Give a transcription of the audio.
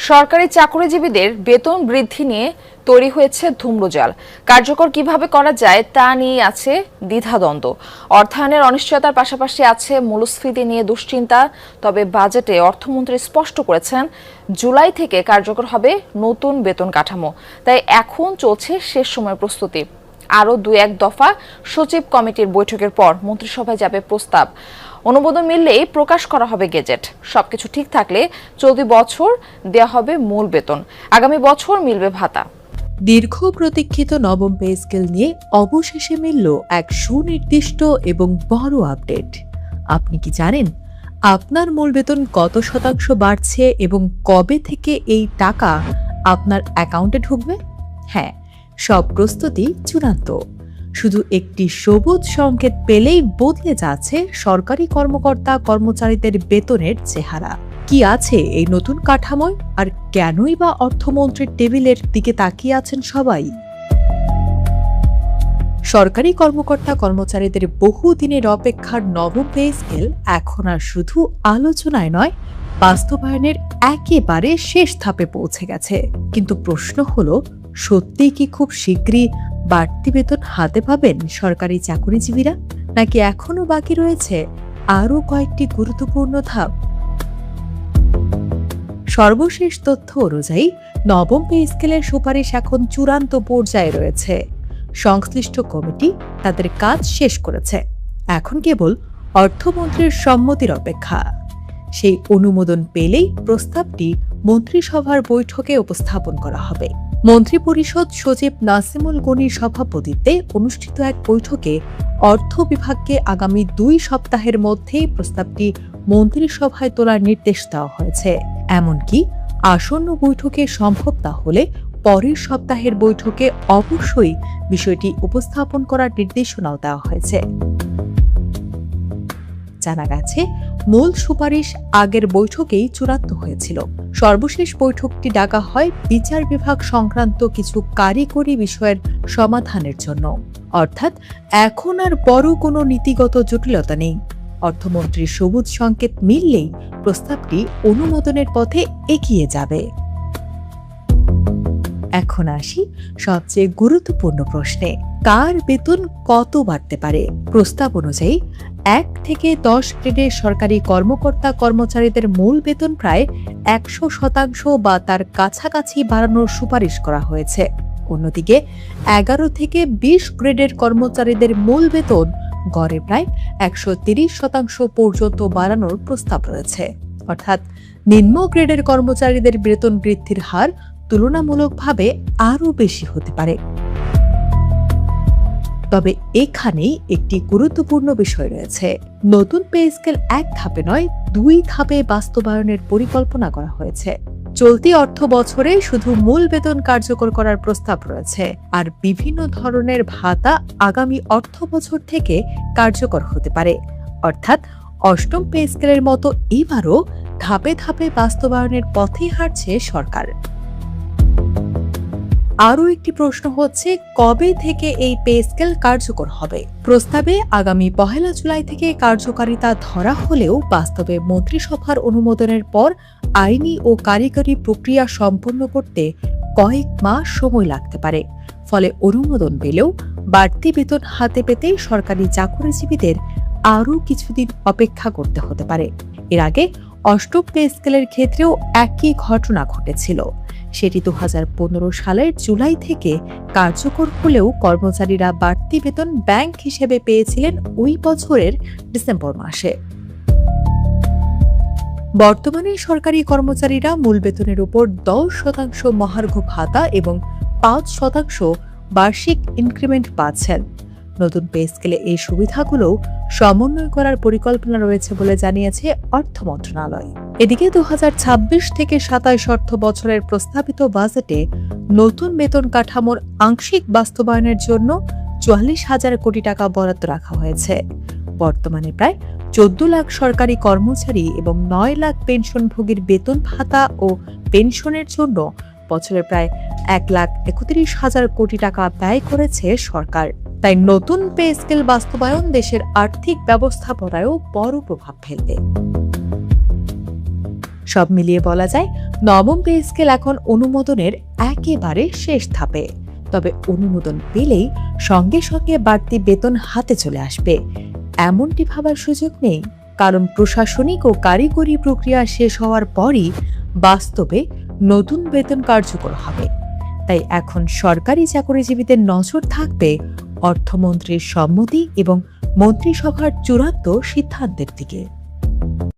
সরকারি চাকরিজীবীদের বেতন বৃদ্ধি নিয়ে তৈরি হয়েছে ধূম্রজাল। কার্যকর কিভাবে করা যায় তা নিয়ে আছে দ্বিধাদ্বন্দ্ব। অর্থায়নের অনিশ্চয়তার পাশাপাশি আছে মূল্যস্ফীতি নিয়ে দুশ্চিন্তা। তবে বাজেটে অর্থমন্ত্রী স্পষ্ট করেছেন, জুলাই থেকে কার্যকর হবে নতুন বেতন কাঠামো। তাই এখন চলছে শেষ সময়ের প্রস্তুতি। আরও ২-১ দফা সচিব কমিটির বৈঠকের পর মন্ত্রিসভায় যাবে প্রস্তাব। অনুমোদন মিললেই প্রকাশ করা হবে গেজেট। সবকিছু ঠিক থাকলে চলতি বছর দেয়া হবে মূল বেতন, আগামী বছর মিলবে ভাতা। দীর্ঘ প্রতীক্ষিত নবম পে স্কেল নিয়ে অবশেষে মিলল এক সুনির্দিষ্ট এবং বড় আপডেট। আপনি কি জানেন আপনার মূল বেতন কত শতাংশ বাড়ছে এবং কবে থেকে এই টাকা আপনার অ্যাকাউন্টে ঢুকবে? হ্যাঁ, সব প্রস্তুতি চূড়ান্ত। শুধু একটি সবুজ সংকেত পেলেই বদলে যাচ্ছে সরকারি কর্মকর্তা কর্মচারীদের বেতনের চেহারা। কি আছে এই নতুন কাঠামোয়, আর কেনই বা অর্থমন্ত্রীর টেবিলের দিকে তাকিয়ে আছেন সবাই? সরকারি কর্মকর্তা কর্মচারীদের বহুদিনের অপেক্ষার নবম পে স্কেল এখন আর শুধু আলোচনায় নয়, বাস্তবায়নের একেবারে শেষ ধাপে পৌঁছে গেছে। কিন্তু প্রশ্ন হলো, সত্যিই কি খুব শীঘ্রই বাড়তি বেতন হাতে পাবেন সরকারি চাকরিজীবীরা, নাকি এখনো বাকি রয়েছে আরও কয়েকটি গুরুত্বপূর্ণ ধাপ? সর্বশেষ তথ্য অনুযায়ী নবম পে স্কেলের সুপারিশ এখন চূড়ান্ত পর্যায়ে রয়েছে। সংশ্লিষ্ট কমিটি তাদের কাজ শেষ করেছে। এখন কেবল অর্থমন্ত্রীর সম্মতির অপেক্ষা। সেই অনুমোদন পেলেই প্রস্তাবটি মন্ত্রিসভার বৈঠকে উপস্থাপন করা হবে। মন্ত্রিপরিষদ সচিব নাসিমুল গনির সভাপতিত্বে অনুষ্ঠিত এক বৈঠকে অর্থ বিভাগকে আগামী ২ সপ্তাহের মধ্যেই প্রস্তাবটি মন্ত্রিসভায় তোলার নির্দেশ দেওয়া হয়েছে। এমনকি আসন্ন বৈঠকে সম্ভব না হলে পরের সপ্তাহের বৈঠকে অবশ্যই বিষয়টি উপস্থাপন করার নির্দেশনাও দেওয়া হয়েছে। জানা গেছে, মূল সুপারিশ আগের বৈঠকেই চূড়ান্ত হয়েছিল। সর্বশেষ বৈঠকটি ডাকা হয় বিচার বিভাগ সংক্রান্ত কিছু কারিগরি বিষয়ের সমাধানের জন্য। অর্থাৎ এখন আর বড় কোনো নীতিগত জটিলতা নেই। অর্থমন্ত্রীর সবুজ সংকেত মিললেই প্রস্তাবটি অনুমোদনের পথে এগিয়ে যাবে। এখন আসি সবচেয়ে গুরুত্বপূর্ণ প্রশ্নে, কার বেতন কত বাড়তে পারে? প্রস্তাব অনুযায়ী ১ থেকে ১০ গ্রেডের সরকারি কর্মকর্তা কর্মচারীদের মূল বেতন প্রায় ১০০% বা তার কাছাকাছি বাড়ানোর সুপারিশ করা হয়েছে। অন্যদিকে ১১ থেকে ২০ গ্রেডের কর্মচারীদের মূল বেতন গড়ে প্রায় ১৩০% পর্যন্ত বাড়ানোর প্রস্তাব রয়েছে। অর্থাৎ নিম্ন গ্রেডের কর্মচারীদের বেতন বৃদ্ধির হার তুলনামূলকভাবে আরও বেশি হতে পারে। তবে এখানেই একটি গুরুত্বপূর্ণ বিষয় রয়েছে। নতুন পে স্কেল ১ ধাপে নয়, ২ ধাপে বাস্তবায়নের পরিকল্পনা করা হয়েছে। চলতি অর্থ বছরে শুধু মূল বেতন কার্যকর করার প্রস্তাব রয়েছে, আর বিভিন্ন ধরনের ভাতা আগামী অর্থ বছর থেকে কার্যকর হতে পারে। অর্থাৎ অষ্টম পে স্কেলের মতো এবারও ধাপে ধাপে বাস্তবায়নের পথেই হাঁটছে সরকার। আরও একটি প্রশ্ন হচ্ছে, কবে থেকে এই পে স্কেল কার্যকর হবে? প্রস্তাবে আগামী ১ জুলাই থেকে কার্যকারিতা ধরা হলেও বাস্তবে মন্ত্রিসভার অনুমোদনের পর আইনি ও কারিগরি প্রক্রিয়া সম্পন্ন করতে কয়েক মাস সময় লাগতে পারে। ফলে অনুমোদন পেলেও বাড়তি বেতন হাতে পেতে সরকারি চাকরিজীবীদের আরও কিছুদিন অপেক্ষা করতে হতে পারে। এর আগে অষ্টম পে স্কেলের ক্ষেত্রেও একই ঘটনা ঘটেছিল। সেটি ২০১৫ সালের জুলাই থেকে কার্যকর হলেও কর্মচারীরা বাড়তি বেতন ব্যাংক হিসেবে পেয়েছিলেন ওই বছরের ডিসেম্বর মাসে। বর্তমানে সরকারি কর্মচারীরা মূল বেতনের উপর ১০% মহার্ঘ ভাতা এবং ৫% বার্ষিক ইনক্রিমেন্ট পাচ্ছেন। নতুন পে স্কেলে এই সুবিধাগুলো সমন্বয় করার পরিকল্পনা রয়েছে বলে জানিয়েছে অর্থ মন্ত্রণালয়। এদিকে ২০২৬ থেকে ২৭ অর্থ বছরের প্রস্তাবিত বাজেটে নতুন বেতন কাঠামোর আংশিক বাস্তবায়নের জন্য ৪৪,০০০ কোটি টাকা বরাদ্দ রাখা হয়েছে। বর্তমানে প্রায় ১৪ লাখ সরকারি কর্মচারী এবং ৯ লাখ পেনশনভোগীর বেতন ভাতা ও পেনশনের জন্য বছরে প্রায় ১,৩১,০০০ কোটি টাকা ব্যয় করেছে সরকার। তাই নতুন পে স্কেল বাস্তবায়ন দেশের আর্থিক ব্যবস্থাপনায়ও বড় প্রভাব ফেলবে। সব মিলিয়ে বলা যায় নবম পে স্কেল এখন অনুমোদনের একেবারে শেষ ধাপে। তবে অনুমোদন পেলেই সঙ্গে সঙ্গে বাড়তি বেতন হাতে চলে আসবে এমনটি ভাবার সুযোগ নেই, কারণ প্রশাসনিক ও কারিগরি প্রক্রিয়া শেষ হওয়ার পরই বাস্তবে নতুন বেতন কার্যকর হবে। তাই এখন সরকারি চাকরিজীবীদের নজর থাকবে অর্থমন্ত্রীর সম্মতি এবং মন্ত্রিসভার চূড়ান্ত সিদ্ধান্তের দিকে।